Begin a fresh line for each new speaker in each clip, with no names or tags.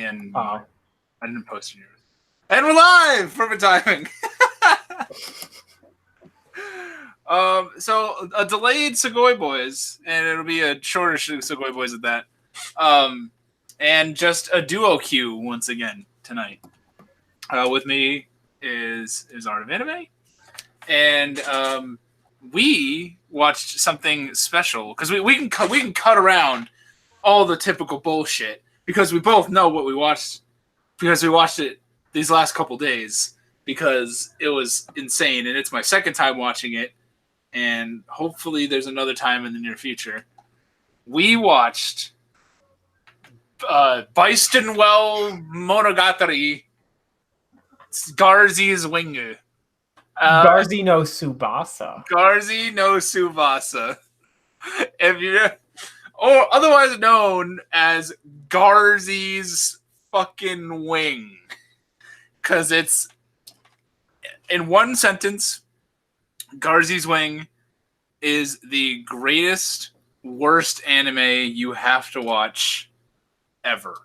and I didn't post yours. And we're live for the timing. So a delayed Sugoi Boyz, and it'll be a shorter Sugoi Boyz at that. And just a duo queue once again tonight. With me is Art of Anime, and we watched something special because we can cut around all the typical bullshit because we both know what we watched because we watched it these last couple days because it was insane, and it's my second time watching it, and hopefully there's another time in the near future. We watched Beistenwell Monogatari Garzeys Wingu.
Garzeys no Tsubasa.
Garzeys no Tsubasa. Or otherwise known as Garzeys fucking Wing. Because it's, in one sentence, Garzeys Wing is the greatest, worst anime you have to watch ever.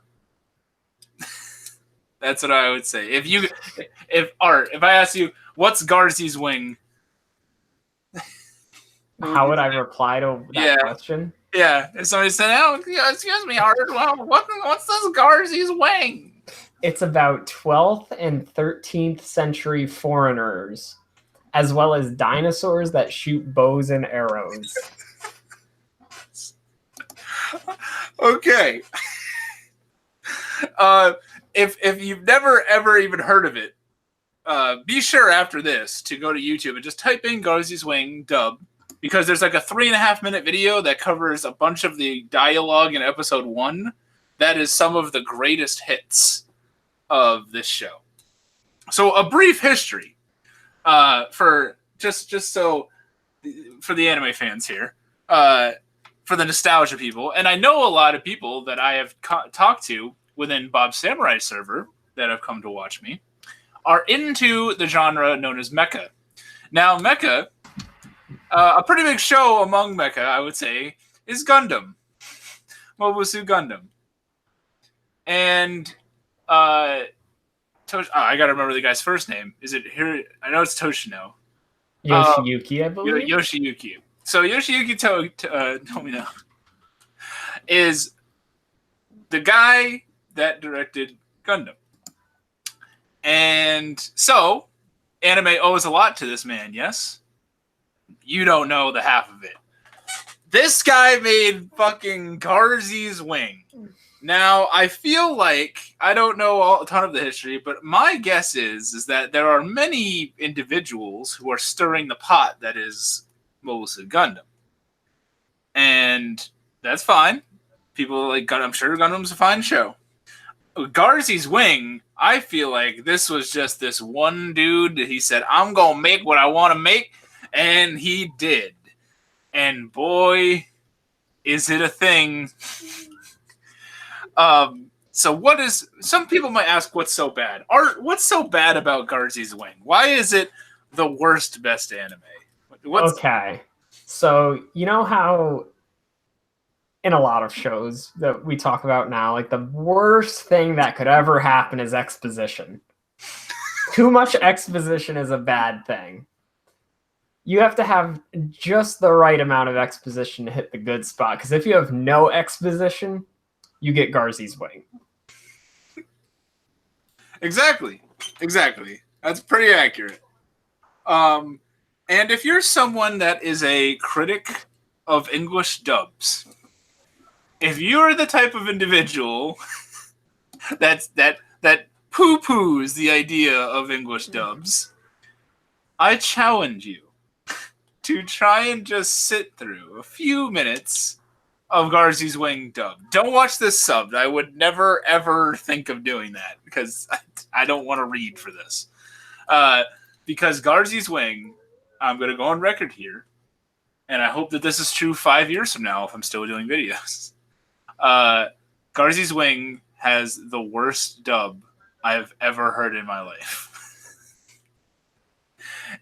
That's what I would say. If I ask you, what's Garzeys Wing?
How would I reply to that question?
Yeah, if somebody said, "Oh, excuse me, Art, well, what's this Garzeys Wing?"
It's about 12th and 13th century foreigners, as well as dinosaurs that shoot bows and arrows.
Okay. If you've never ever even heard of it, be sure after this to go to YouTube and just type in Garzeys Wing dub, because there's like a 3.5-minute video that covers a bunch of the dialogue in episode 1. That is some of the greatest hits of this show. So a brief history for just so for the anime fans here, for the nostalgia people, and I know a lot of people that I have talked to within Bob's Samurai server that have come to watch me are into the genre known as mecha. Now, mecha, a pretty big show among mecha, I would say, is Gundam. Mobusu Gundam. And I gotta remember the guy's first name. Is it here? I know it's Toshino.
Yoshiyuki, I believe.
Yoshiyuki. So Yoshiyuki Tomino is the guy that directed Gundam. And so, anime owes a lot to this man, yes? You don't know the half of it. This guy made fucking Garzeys Wing. Now, I feel like, I don't know a ton of the history, but my guess is that there are many individuals who are stirring the pot that is Mobusu Gundam. And that's fine. People like Gundam, I'm sure Gundam's a fine show. Garzeys Wing, I feel like this was just this one dude that he said, I'm going to make what I want to make, and he did. And boy, is it a thing. So what is, some people might ask, what's so bad? Art, what's so bad about Garzeys Wing? Why is it the worst best anime?
Okay. So, you know how in a lot of shows that we talk about now, like the worst thing that could ever happen is exposition. Too much exposition is a bad thing. You have to have just the right amount of exposition to hit the good spot, because if you have no exposition, you get Garzeys Wing.
Exactly. That's pretty accurate. And if you're someone that is a critic of English dubs, if you're the type of individual that poo-poos the idea of English dubs, I challenge you to try and just sit through a few minutes of Garzeys Wing dub. Don't watch this subbed. I would never, ever think of doing that because I don't want to read for this. Because Garzeys Wing, I'm going to go on record here, and I hope that this is true 5 years from now if I'm still doing videos. Garzeys Wing has the worst dub I've ever heard in my life.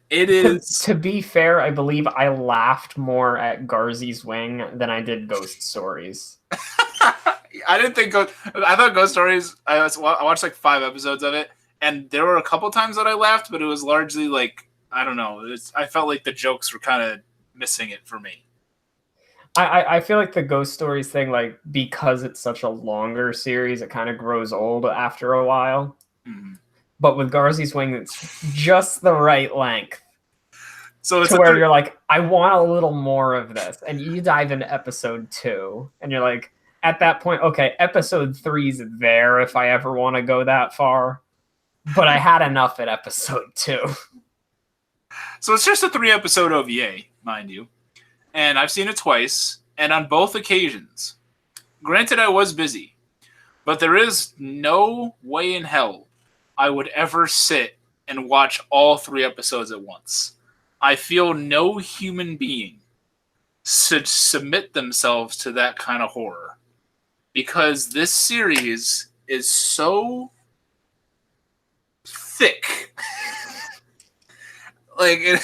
It is.
To be fair, I believe I laughed more at Garzeys Wing than I did Ghost Stories.
I didn't think I thought Ghost Stories. I watched like 5 episodes of it, and there were a couple times that I laughed, but it was largely like I don't know. I felt like the jokes were kind of missing it for me.
I feel like the Ghost Stories thing, like because it's such a longer series, it kind of grows old after a while.
Mm-hmm.
But with Garzeys Wing, it's just the right length.
So it's
to where you're like, I want a little more of this. And you dive into episode 2, and you're like, at that point, okay, episode 3's there if I ever want to go that far. But I had enough at episode 2.
So it's just a 3-episode OVA, mind you. And I've seen it twice, and on both occasions. Granted, I was busy, but there is no way in hell I would ever sit and watch all 3 episodes at once. I feel no human being should submit themselves to that kind of horror. Because this series is so thick. Like,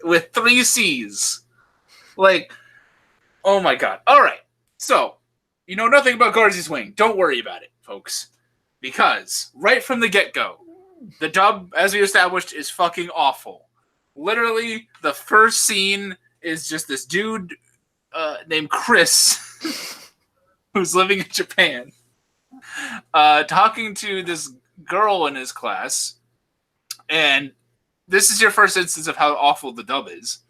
with 3 C's. Like, oh my god. Alright, so, you know nothing about Garzeys Wing. Don't worry about it, folks. Because, right from the get-go, the dub, as we established, is fucking awful. Literally, the first scene is just this dude named Chris, who's living in Japan, talking to this girl in his class, and this is your first instance of how awful the dub is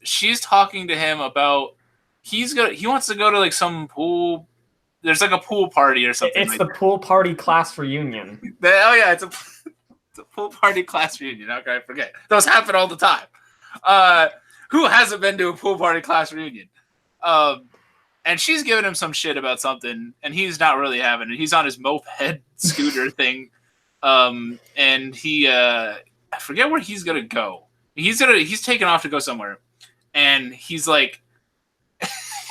she's talking to him about he wants to go to like some pool. There's like a pool party or something.
It's like the pool party class reunion.
Oh yeah, it's a pool party class reunion. Okay, I forget. Those happen all the time. Who hasn't been to a pool party class reunion? And she's giving him some shit about something, and he's not really having it. He's on his moped scooter thing, and he I forget where he's gonna go. He's taking off to go somewhere, and he's like,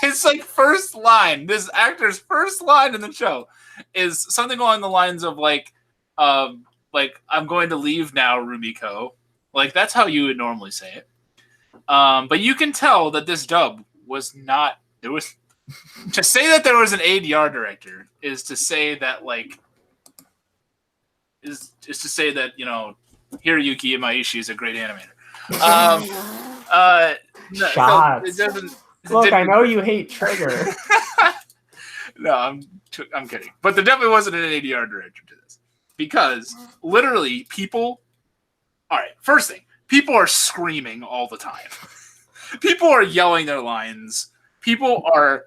his like first line, this actor's first line in the show is something along the lines of like I'm going to leave now, Rumiko. Like that's how you would normally say it. But you can tell that this dub was not. There was to say that there was an ADR director is to say that like is to say that Hiroyuki Imaishi is a great animator.
Shots.
It doesn't.
Look, I know you hate Trigger.
No, I'm kidding. But there definitely wasn't an ADR director to this. Because, literally, people... Alright, first thing. People are screaming all the time. People are yelling their lines. People are...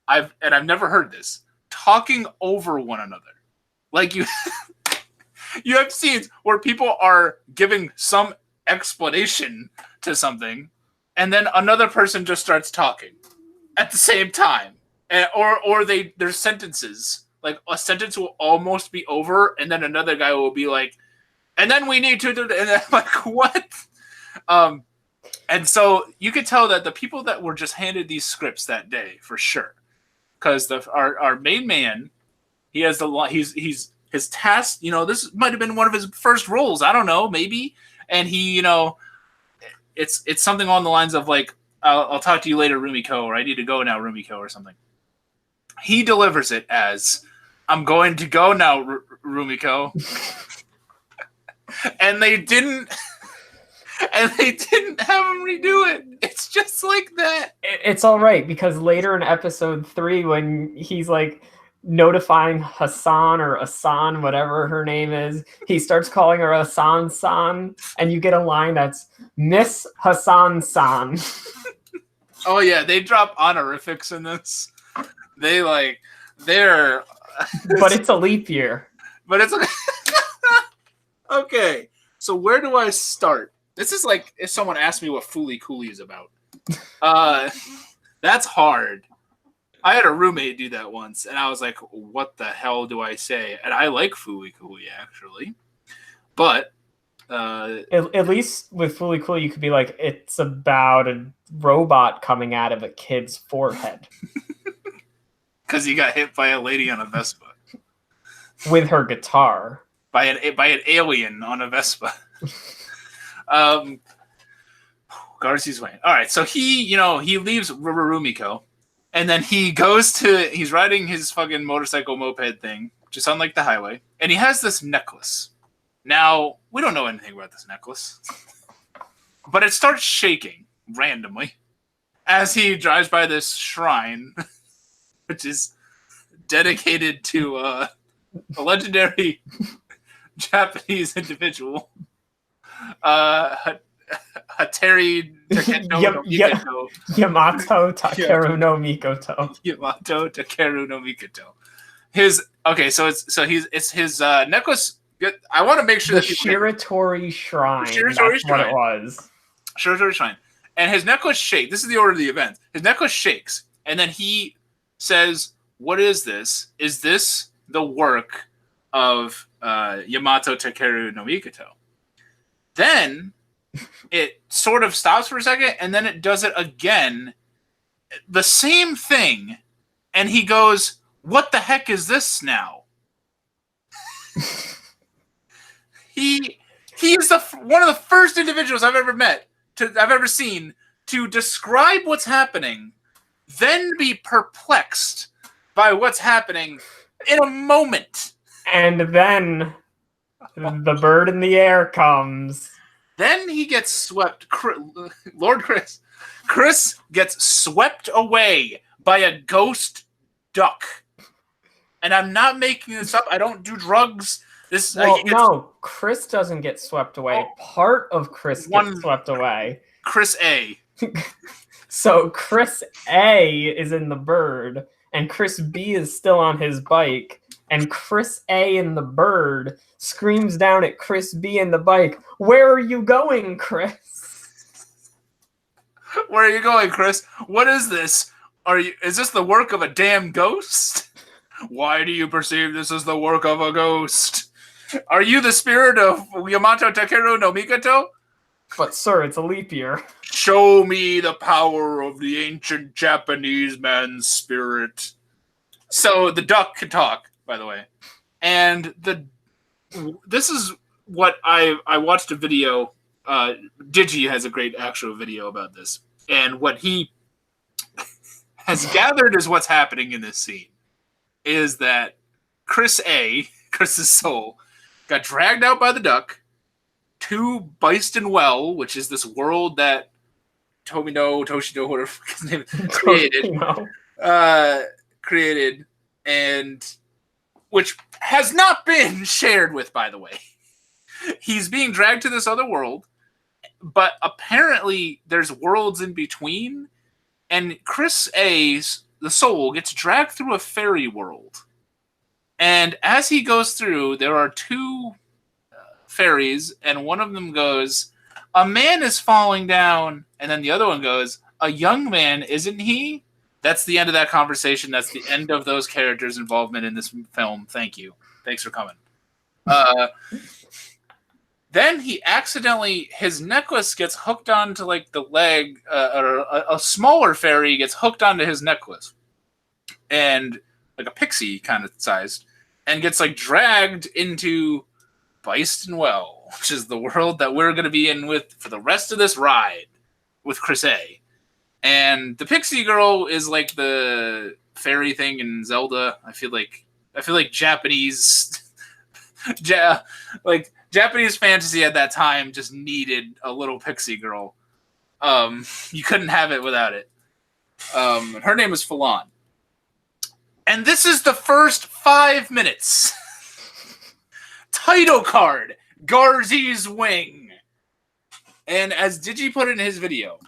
I've never heard this. Talking over one another. Like, you have scenes where people are giving some explanation to something, and then another person just starts talking at the same time, or their sentences, like a sentence will almost be over, and then another guy will be like, and then we need to do, and I'm like, what? And so you could tell that the people that were just handed these scripts that day for sure, because our main man, he has he's his task. This might have been one of his first roles. I don't know, maybe. And he, it's something along the lines of like, I'll talk to you later, Rumiko, or I need to go now, Rumiko, or something. He delivers it as, I'm going to go now, Rumiko. And they didn't have him redo it. It's just like that.
It's all right, because later in episode 3, when he's like notifying Hassan or Asan, whatever her name is, he starts calling her Asan-san, and you get a line that's Miss Hassan-san.
Oh yeah, they drop honorifics in this. They're
but it's a leap year.
But it's okay. So where do I start? This is like if someone asked me what Fooly Cooly is about. That's hard. I had a roommate do that once, and I was like, what the hell do I say? And I like Fooly Cooly, actually. But...
At least with Fooly Cooly, you could be like, it's about a robot coming out of a kid's forehead.
Because he got hit by a lady on a Vespa.
With her guitar.
By an alien on a Vespa. Garzeys Wing. All right, so he leaves Rumiko, And then he's riding his fucking motorcycle moped thing, just on like the highway, and he has this necklace. Now, we don't know anything about this necklace, but it starts shaking randomly as he drives by this shrine, which is dedicated to a legendary Japanese individual, Hattori
Yamato Takeru no Mikoto.
Yamato Takeru no Mikoto. It's his necklace. I want to make sure
the Shiratori Shrine. That's what it was.
Shiratori Shrine. And his necklace shakes. This is the order of the event. His necklace shakes, and then he says, "What is this? Is this the work of Yamato Takeru no Mikoto?" Then it sort of stops for a second, and then it does it again. The same thing. And he goes, "What the heck is this now?" He is one of the first individuals I've ever seen to describe what's happening, then be perplexed by what's happening in a moment.
And then the bird in the air comes.
Then he gets swept. Lord Chris gets swept away by a ghost duck. And I'm not making this up. I don't do drugs.
No, Chris doesn't get swept away. Part of Chris gets swept away.
Chris A.
So Chris A is in the bird, and Chris B is still on his bike, and Chris A in the bird screams down at Chris B in the bike, "Where are you going, Chris?"
Where are you going, Chris? What is this? Is this the work of a damn ghost? Why do you perceive this as the work of a ghost? Are you the spirit of Yamato Takeru no Mikoto?
But sir, it's a leap year.
Show me the power of the ancient Japanese man's spirit. So the duck can talk, by the way. And this is what I watched a video. Digi has a great actual video about this. And what he has gathered is what's happening in this scene is that Chris's soul, got dragged out by the duck to Byston Well, which is this world that Toshino, whatever his name is, created, and which has not been shared with, by the way. He's being dragged to this other world, but apparently there's worlds in between, and the soul, gets dragged through a fairy world. And as he goes through, there are two fairies, and one of them goes, "A man is falling down," and then the other one goes, "A young man, isn't he?" That's the end of that conversation. That's the end of those characters' involvement in this film. Thank you. Thanks for coming. Then his necklace gets hooked onto like the leg, or a smaller fairy gets hooked onto his necklace, and like a pixie kind of sized, and gets like dragged into Byston Well, which is the world that we're going to be in with for the rest of this ride with Chris A. And the pixie girl is like the fairy thing in Zelda. I feel like Japanese, Japanese fantasy at that time just needed a little pixie girl. You couldn't have it without it. Her name is Falon. And this is the first 5 minutes. Title card, Garzeys Wing. And as Digi put in his video,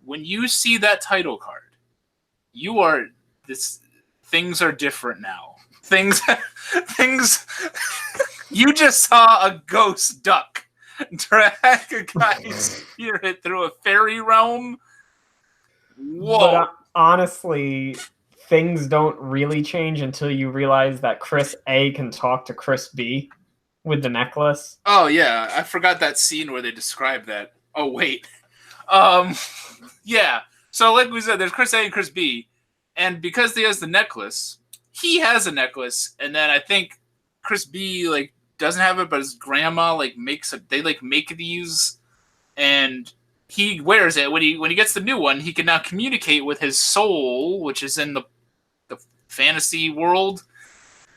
when you see that title card, things are different now. Things, you just saw a ghost duck drag a guy's spirit through a fairy realm. Whoa.
But honestly, things don't really change until you realize that Chris A can talk to Chris B with the necklace.
Oh, yeah. I forgot that scene where they described that. Oh, wait. Yeah. So like we said, there's Chris A and Chris B. And because he has a necklace, and then I think Chris B doesn't have it, but his grandma make these, and he wears it. When he gets the new one, he can now communicate with his soul, which is in the fantasy world,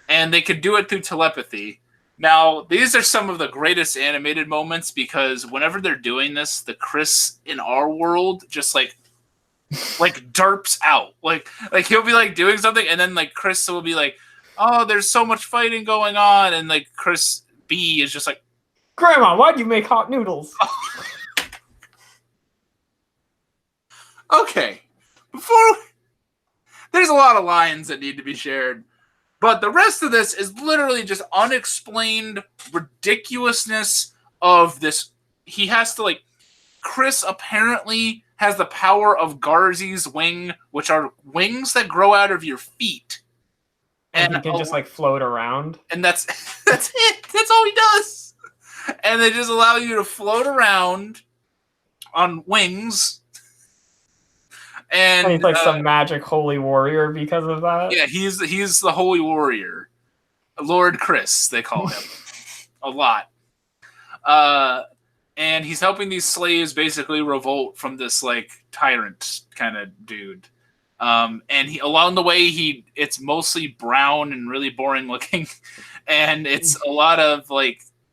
and they could do it through telepathy. Now, these are some of the greatest animated moments because whenever they're doing this, the Chris in our world just like derps out. Like he'll be like doing something, and then like Chris will be like, "Oh, there's so much fighting going on," and like Chris B is just like,
Grandma, why'd you make hot noodles?
Okay, there's a lot of lines that need to be shared. But the rest of this is literally just unexplained ridiculousness of this. He has to Chris apparently has the power of Garzeys' wing, which are wings that grow out of your feet.
And he can just float around.
And that's it. That's all he does. And they just allow you to float around on wings. And
he's like some magic holy warrior because of that.
Yeah, he's the holy warrior, Lord Chris. They call him a lot. And he's helping these slaves basically revolt from this tyrant kind of dude. And along the way it's mostly brown and really boring looking, and it's a lot of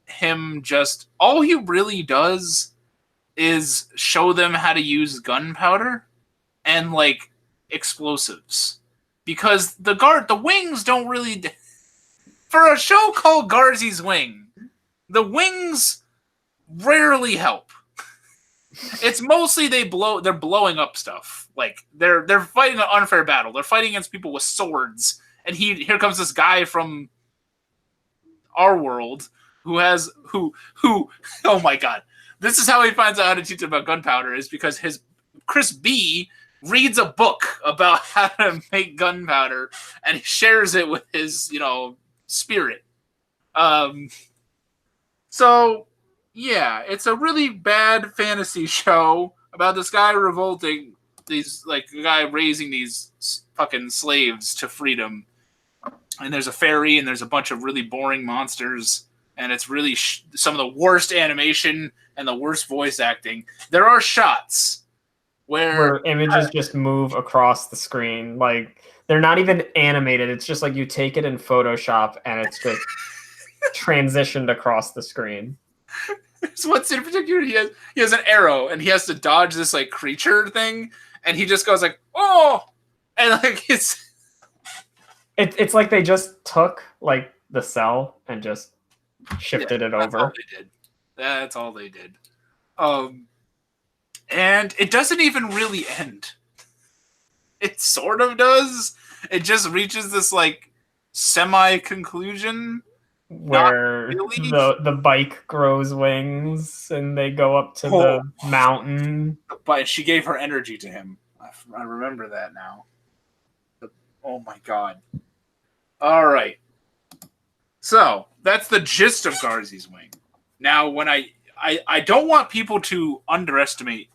him just all he really does is show them how to use gunpowder and explosives, because the wings don't really for a show called Garzeys' Wing, the wings rarely help. It's mostly they're blowing up stuff. They're fighting an unfair battle. They're fighting against people with swords, and here comes this guy from our world who oh my god, this is how he finds out how to teach about gunpowder, is because his Chris B reads a book about how to make gunpowder, and he shares it with his, spirit. So, yeah, it's a really bad fantasy show about this guy revolting, a guy raising these fucking slaves to freedom. And there's a fairy, and there's a bunch of really boring monsters, and it's really some of the worst animation and the worst voice acting. There are shots where
images just move across the screen. They're not even animated. It's just you take it in Photoshop and it's just transitioned across the screen.
There's one scene in particular, he has an arrow and he has to dodge this creature thing, and he just goes oh, and
it's like they just took the cell and just shifted it over.
That's all they did. And it doesn't even really end. It sort of does. It just reaches this semi-conclusion
where really. the bike grows wings and they go up to the mountain.
But she gave her energy to him. I remember that now. Oh my god. All right. So that's the gist of Garzeys' Wing. Now, when I don't want people to underestimate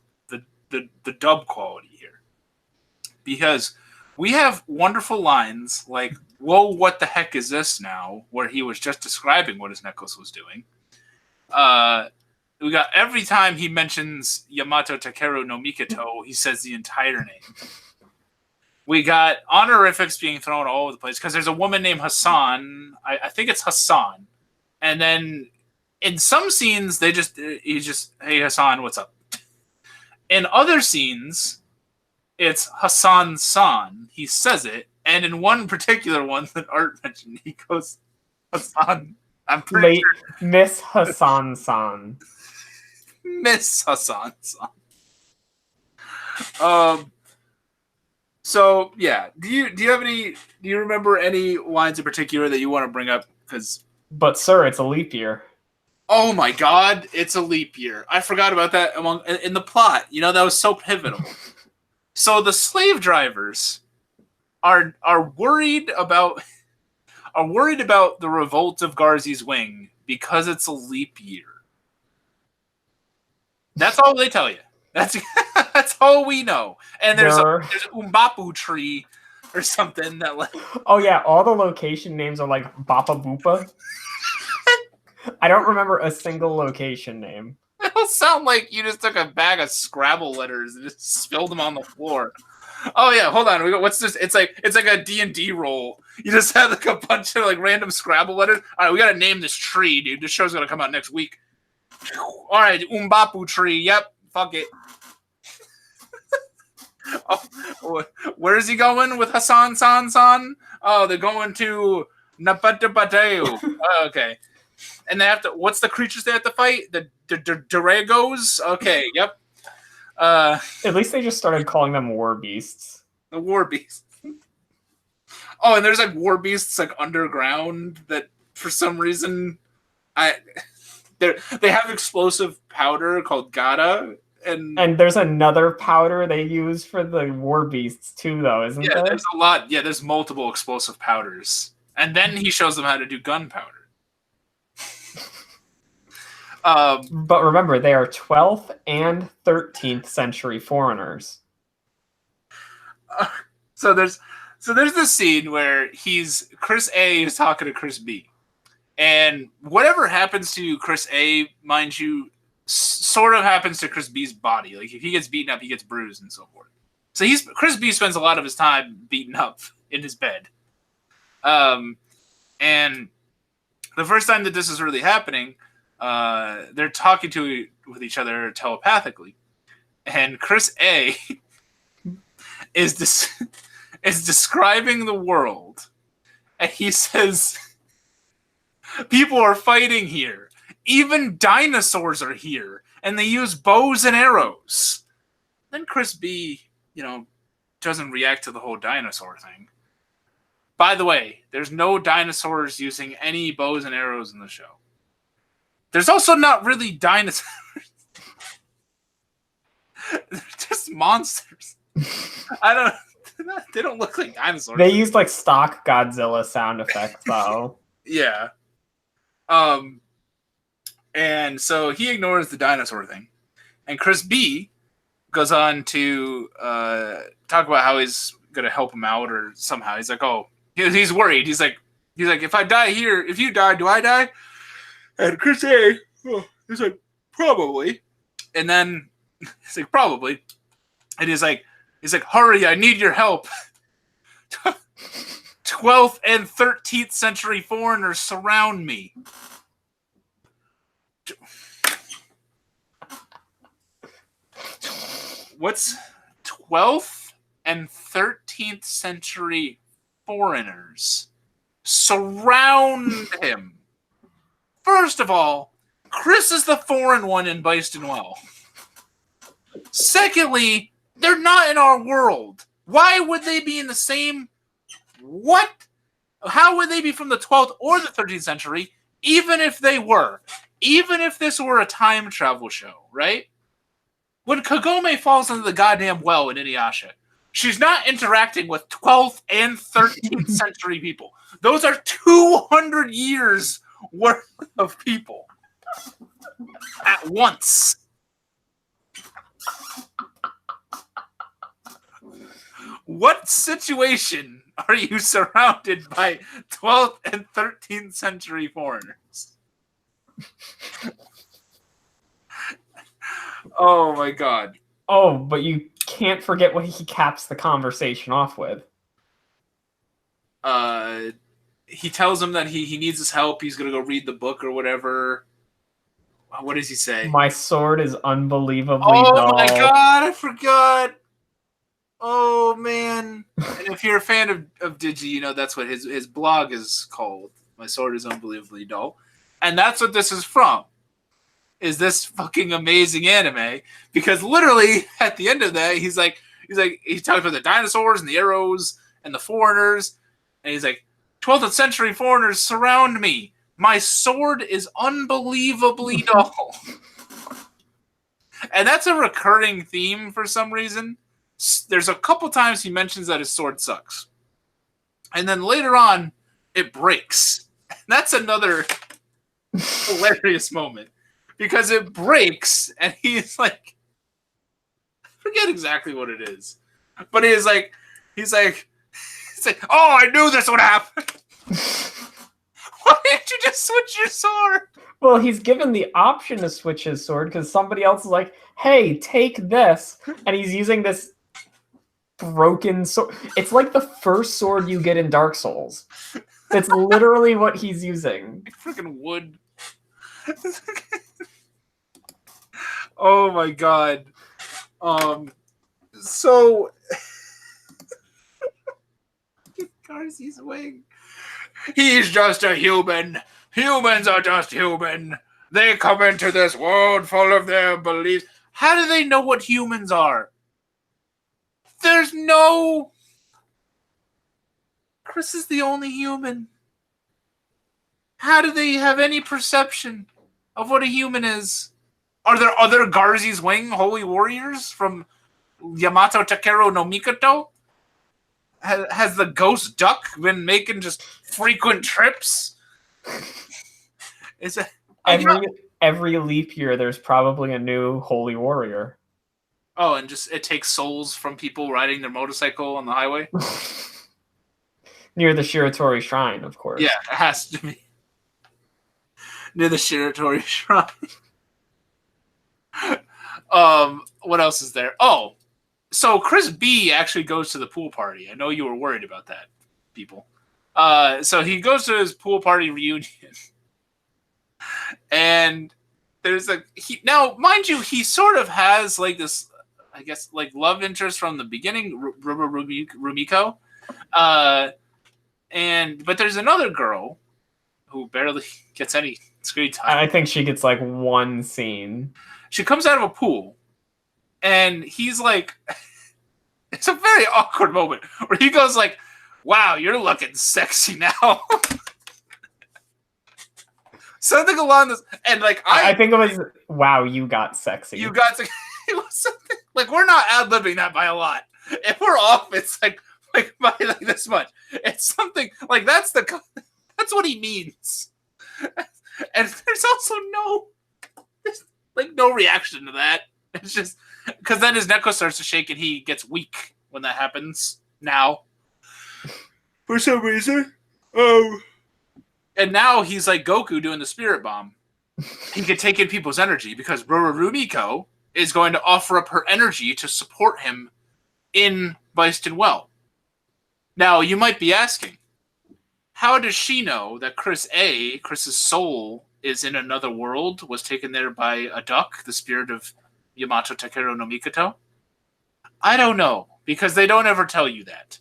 the dub quality here, because we have wonderful lines like, "Whoa, what the heck is this now?" where he was just describing what his necklace was doing. We got every time he mentions Yamato Takeru no Mikoto, he says the entire name. We got honorifics being thrown all over the place because there's a woman named Hassan. I think it's Hassan, and then in some scenes he's just, "Hey Hassan, what's up?" In other scenes, it's Hassan-san. He says it. And in one particular one that Art mentioned, he goes, "Hassan." I'm pretty sure.
Miss Hassan-san.
Miss Hassan-san. So, yeah. Do you remember any lines in particular that you want to bring up?
But, sir, it's a leap year.
Oh my god, it's a leap year. I forgot about that in the plot. That was so pivotal. So the slave drivers are worried about the revolt of Garzeys' Wing because it's a leap year. That's all they tell you. That's all we know. And there's an umbapu tree or something that
Oh yeah, all the location names are Bapa Boopa. I don't remember a single location name.
almost sound like you just took a bag of Scrabble letters and just spilled them on the floor. Oh yeah, hold on. What's this? It's like a D&D roll. You just have like a bunch of like random Scrabble letters. All right, we gotta name this tree, dude. This show's gonna come out next week. All right, Umbapu tree. Yep, fuck it. Oh, where is he going with Hassan San? Oh, they're going to Napatabateu. Oh, okay. And they have to. What's the creatures they have to fight? The Dragos. Okay. Yep.
At least they just started calling them war beasts.
The war beasts. Oh, and there's like war beasts like underground that for some reason they have explosive powder called Gata. And
there's another powder they use for the war beasts too, though, isn't there?
Yeah, there's a lot. Yeah, there's multiple explosive powders. And then he shows them how to do gunpowder.
But remember, they are 12th and 13th century foreigners.
So there's this scene where Chris A is talking to Chris B. And whatever happens to Chris A, mind you, sort of happens to Chris B's body. Like if he gets beaten up, he gets bruised and so forth. So Chris B spends a lot of his time beaten up in his bed. And the first time that this is really happening, they're talking with each other telepathically, and Chris A is describing the world, and he says, "People are fighting here. Even dinosaurs are here, and they use bows and arrows." Then Chris B, doesn't react to the whole dinosaur thing. By the way, there's no dinosaurs using any bows and arrows in the show. There's also not really dinosaurs. They're just monsters. They don't look like dinosaurs.
They used like stock Godzilla sound effects though.
Yeah. And so he ignores the dinosaur thing. And Chris B goes on to talk about how he's going to help him out or somehow. He's like, oh, he's worried. He's like, if I die here, if you die, do I die? And Chris A, he's like, probably. And then he's like, probably. And he's like, hurry, I need your help. 12th and 13th century foreigners surround me. What's 12th and 13th century foreigners surround him? First of all, Chris is the foreign one in Bastonwell. Secondly, they're not in our world. Why would they be in the same... What? How would they be from the 12th or the 13th century, even if they were? Even if this were a time travel show, right? When Kagome falls into the goddamn well in Inuyasha, she's not interacting with 12th and 13th century people. Those are 200 years worth of people at once. What situation are you surrounded by 12th and 13th century foreigners? Oh my god.
Oh, but you can't forget what he caps the conversation off with.
He tells him that he needs his help. He's going to go read the book or whatever. What does he say?
My sword is unbelievably dull.
Oh my god, I forgot. Oh man. And if you're a fan of Digi, that's what his blog is called. My sword is unbelievably dull. And that's what this is from. Is this fucking amazing anime? Because literally at the end of that, he talks about the dinosaurs and the arrows and the foreigners, and he's like, 12th century foreigners surround me. My sword is unbelievably dull. And that's a recurring theme for some reason. There's a couple times he mentions that his sword sucks. And then later on, it breaks. And that's another hilarious moment. Because it breaks, and he's like, I forget exactly what it is. But he's like, oh, I knew this would happen. Why didn't you just switch your sword?
Well, he's given the option to switch his sword because somebody else is like, "Hey, take this," and he's using this broken sword. It's like the first sword you get in Dark Souls. It's literally what he's using.
Freaking wood. Oh my god. So Garzeys wing. He's just a human. Humans are just human. They come into this world full of their beliefs. How do they know what humans are? There's no... Chris is the only human. How do they have any perception of what a human is? Are there other Garzeys Wing holy warriors from Yamato Takeru no Mikoto? Has the ghost duck been making just frequent trips? Is it
every leap year? There's probably a new holy warrior.
Oh, and just it takes souls from people riding their motorcycle on the highway
near the Shiratori Shrine, of course.
Yeah, it has to be near the Shiratori Shrine. What else is there? Oh. So Chris B actually goes to the pool party. I know you were worried about that, people. So he goes to his pool party reunion. And there's now, mind you, he sort of has like this, I guess, like love interest from the beginning, Rumiko. But there's another girl who barely gets any screen time.
I think she gets like one scene.
She comes out of a pool. And he's like, it's a very awkward moment where he goes like, wow, you're looking sexy now. Something along this, and like
I think it was, wow, you got sexy.
You got to, it was something like, we're not ad-libbing that by a lot. If we're off, it's like by like this much. It's something like that's what he means. And there's also no reaction to that. It's just because then his neck starts to shake and he gets weak when that happens. Now, for some reason, and now he's like Goku doing the spirit bomb. He can take in people's energy because Rumiko is going to offer up her energy to support him in Byston Well. Now, you might be asking, how does she know that Chris's soul, is in another world, was taken there by a duck, the spirit of Yamato Takeru no Mikoto? I don't know, because they don't ever tell you that.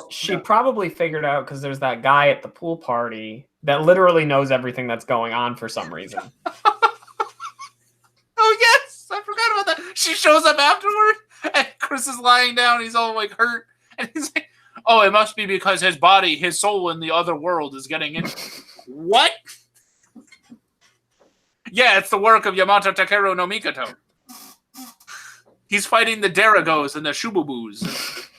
She
probably figured out because there's that guy at the pool party that literally knows everything that's going on for some reason.
Oh, yes! I forgot about that. She shows up afterward, and Chris is lying down, he's all like hurt, and he's like, oh, it must be because his soul in the other world is getting in. What? Yeah, it's the work of Yamato Takeru no Mikoto. He's fighting the Daragos and the Shububus.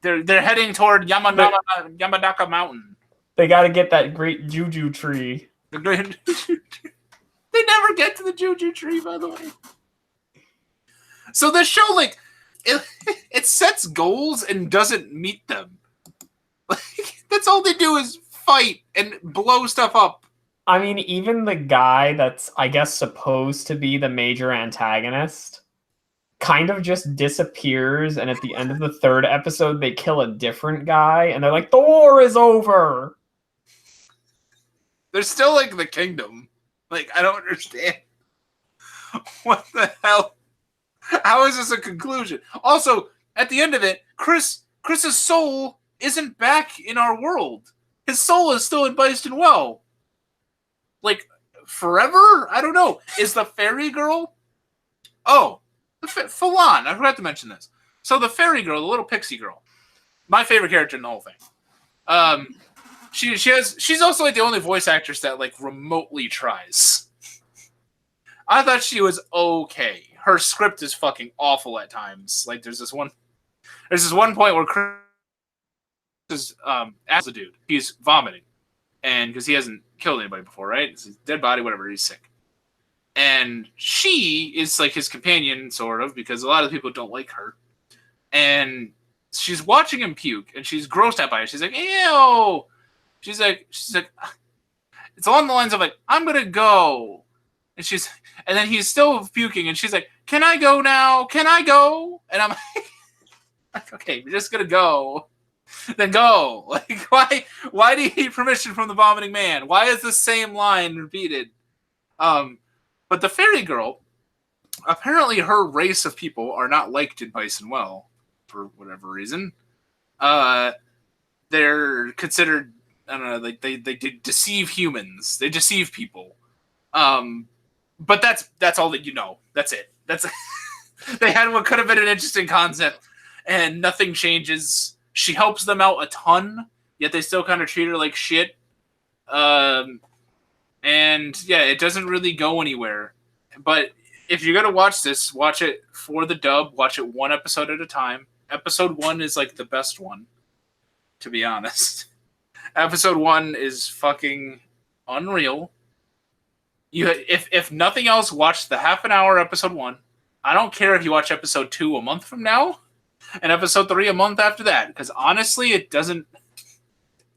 They're heading toward Yamanaka Mountain.
They got to get that great juju tree.
They never get to the juju tree, by the way. So this show, like, it sets goals and doesn't meet them. Like, that's all they do is fight and blow stuff up.
I mean, even the guy that's, I guess, supposed to be the major antagonist kind of just disappears, and at the end of the third episode, they kill a different guy, and they're like, the war is over!
They're still, like, the kingdom. Like, I don't understand. What the hell? How is this a conclusion? Also, at the end of it, Chris's soul isn't back in our world. His soul is still in Byston Well. Like, forever? I don't know. Is the fairy girl... Oh, Falan. I forgot to mention this. So the fairy girl, the little pixie girl, my favorite character in the whole thing. She's also like the only voice actress that like remotely tries. I thought she was okay. Her script is fucking awful at times. Like there's this one point where Chris is as a dude, he's vomiting, and because he hasn't killed anybody before, right? It's his dead body, whatever. He's sick. And she is like his companion, sort of, because a lot of people don't like her. And she's watching him puke, and she's grossed out by it. She's like, ew! She's like, It's along the lines of like, I'm gonna go. And then he's still puking, and she's like, can I go now? Can I go? And I'm like, okay, you're just gonna go. Then go. Like, why do you need permission from the vomiting man? Why is the same line repeated? But the fairy girl, apparently her race of people are not liked in Bison Well, for whatever reason. They're considered, I don't know, like they deceive humans. They deceive people. But that's all that you know. That's it. They had what could have been an interesting concept, and nothing changes. She helps them out a ton, yet they still kind of treat her like shit. And yeah, it doesn't really go anywhere. But if you're gonna watch this, watch it for the dub. Watch it one episode at a time. Episode 1 is like the best one, to be honest. Episode 1 is fucking unreal. If nothing else, watch the half an hour episode 1. I don't care if you watch episode 2 a month from now and episode 3 a month after that, because honestly, it doesn't.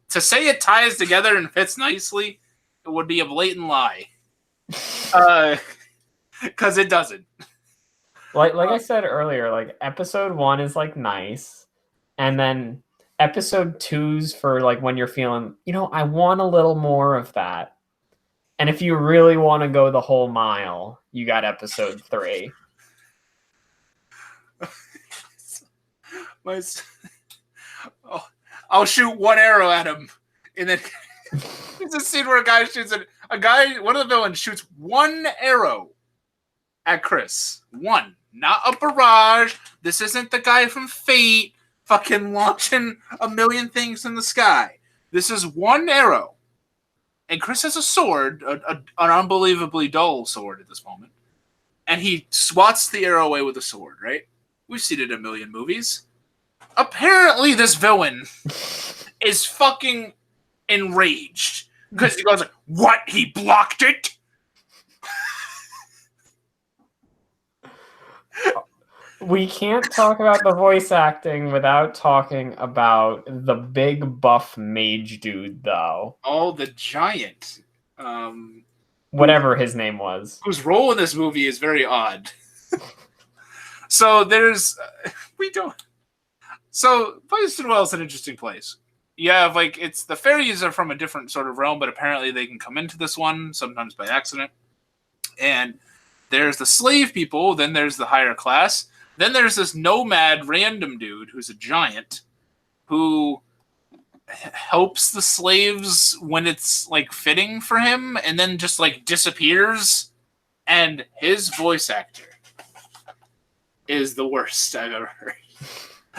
To say it ties together and fits nicely, it would be a blatant lie. Because it doesn't.
Like I said earlier, like episode 1 is like nice, and then episode 2's for like when you're feeling, I want a little more of that. And if you really want to go the whole mile, you got episode 3.
I'll shoot one arrow at him, and then there's a scene where a guy shoots one of the villains shoots one arrow at Chris. One, not a barrage. This isn't the guy from Fate fucking launching a million things in the sky. This is one arrow. And Chris has a sword, an unbelievably dull sword at this moment. And he swats the arrow away with a sword, right? We've seen it in a million movies. Apparently this villain is fucking enraged. Because he goes like, what? He blocked it?
We can't talk about the voice acting without talking about the big buff mage dude, though.
Oh, the giant.
Whatever his name was.
Whose role in this movie is very odd. So there's... So Bison Well is an interesting place. You have, it's... The fairies are from a different sort of realm, but apparently they can come into this one, sometimes by accident. And there's the slave people, then there's the higher class. Then there's this nomad random dude who's a giant who helps the slaves when it's fitting for him and then just disappears. And his voice actor is the worst I've ever heard.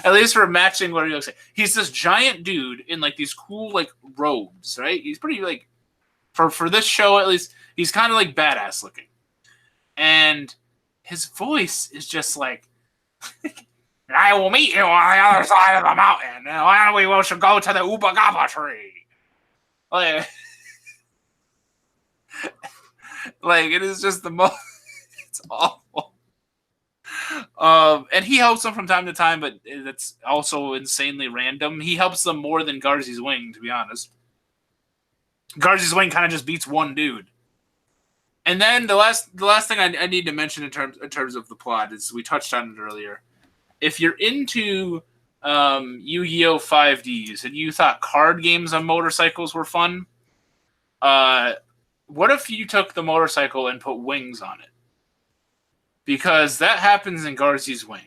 At least for matching what he looks like. He's this giant dude in these cool robes, right? He's pretty for this show at least, he's kind of badass looking. And his voice is just I will meet you on the other side of the mountain. And we should go to the Uba Gaba tree. It is just the most... It's awful. And he helps them from time to time, but that's also insanely random. He helps them more than Garzeys Wing, to be honest. Garzeys Wing kind of just beats one dude. And then the last thing I need to mention in terms of the plot is, we touched on it earlier. If you're into Yu-Gi-Oh! 5Ds and you thought card games on motorcycles were fun, what if you took the motorcycle and put wings on it? Because that happens in Garzeys Wing.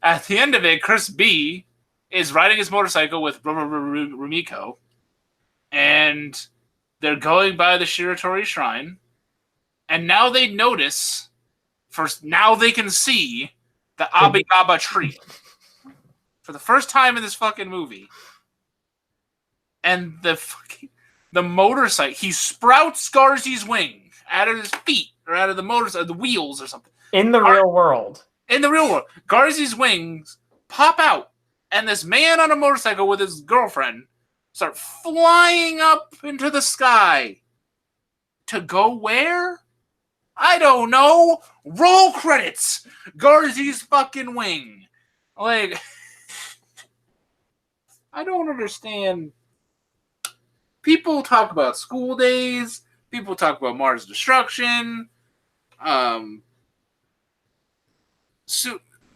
At the end of it, Chris B is riding his motorcycle with Rumiko, and they're going by the Shiratori Shrine, and now they notice, now they can see the Abigaba tree. For the first time in this fucking movie. And the motorcycle, he sprouts Garzeys Wing out of his feet, or out of the motorcycle, the wheels or something.
In the real world.
In the real world. Garzeys wings pop out, and this man on a motorcycle with his girlfriend start flying up into the sky. To go where? I don't know. Roll credits. Garzeys fucking wing. I don't understand. people talk about School Days. People talk about Mars Destruction.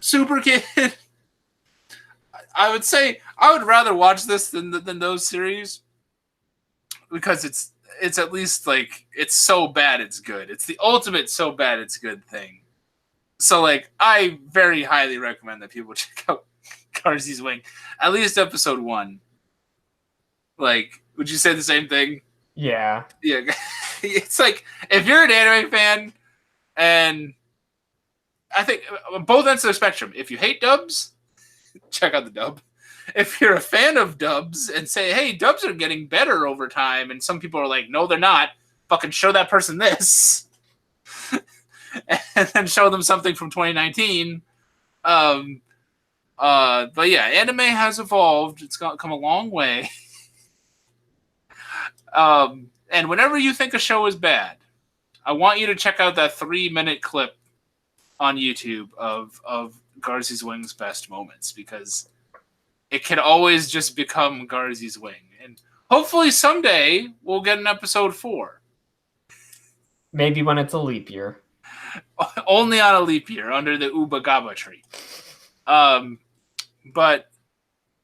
Super Kid. I would say I would rather watch this than those series because it's at least like it's so bad it's good. It's the ultimate so bad it's good thing. So like I very highly recommend that people check out Garzeys Wing, at least episode 1. Like, would you say the same thing?
Yeah.
Yeah. It's like if you're an anime fan, and I think both ends of the spectrum. If you hate dubs, check out the dub. If you're a fan of dubs and say, hey, dubs are getting better over time, and some people are like, no, they're not, fucking show that person this. And then show them something from 2019. But yeah, anime has evolved. It's come a long way. And whenever you think a show is bad, I want you to check out that 3-minute clip on YouTube of Garzeys Wing's best moments, because it can always just become Garzeys Wing. And hopefully someday we'll get an episode 4.
Maybe when it's a leap year.
Only on a leap year under the Uba Gaba tree. But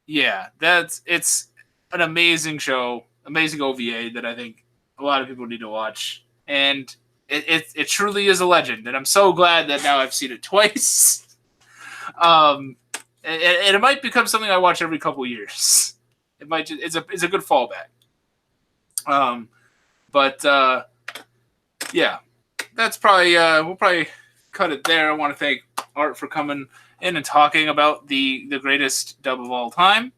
yeah, it's an amazing show, amazing OVA that I think a lot of people need to watch. And it truly is a legend, and I'm so glad that now I've seen it twice. And it might become something I watch every couple years. It might it's a good fallback. Yeah, that's probably we'll probably cut it there. I want to thank Art for coming in and talking about the greatest dub of all time,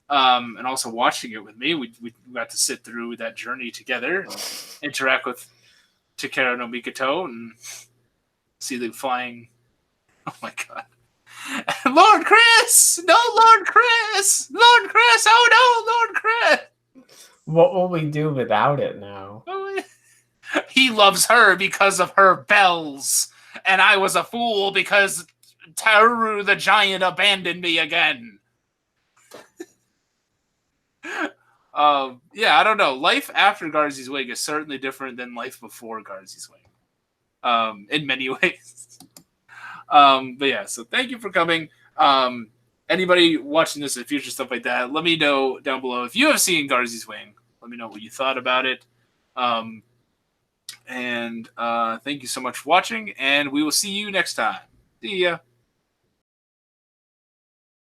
and also watching it with me. We got to sit through that journey together and interact with Takeru no Mikoto and see the flying. Oh my god. Lord Chris! No, Lord Chris! Lord Chris! Oh no, Lord Chris!
What will we do without it now?
He loves her because of her bells, and I was a fool because Taru the giant abandoned me again. Yeah, I don't know. Life after Garzeys Wing is certainly different than life before Garzeys Wing, in many ways. But yeah, so thank you for coming. Anybody watching this in the future, stuff like that, let me know down below. If you have seen Garzeys Wing, let me know what you thought about it. And thank you so much for watching, and we will see you next time. See ya.